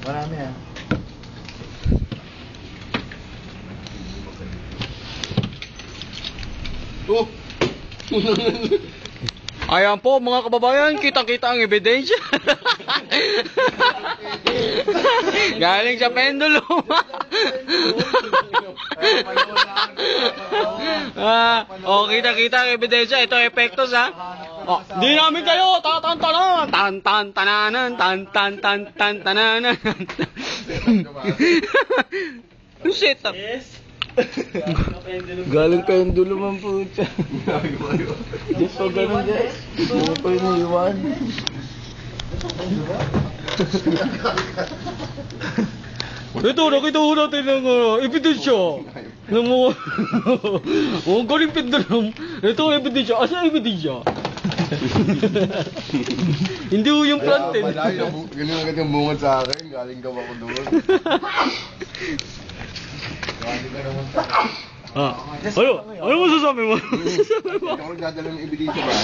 Marami ah. Oh! Ayan po mga kababayan, kitang-kita ang ebidensya. Galing sa pendulum. Oh, kita-kita ang ebidensya. Ito epektos ha. Oh, di namin kayo tatantanan. Tan-tan-tananan, tan-tan-tan-tan-tananan. Setup. Galing pendulum ang puta. Diyos ko ganun dyan. Ano pa yun iwan? Ito, nakita ko natin ng ebidensya. Ang galing pendulum. Ito ang ebidensya. Asa ang ebidensya? Hindi ko yung planted. Ganun agad yung bungad sa akin. Galing daw ako doon. Ano masasabi mo? Ikaw nagdadala ng ebidensya ba?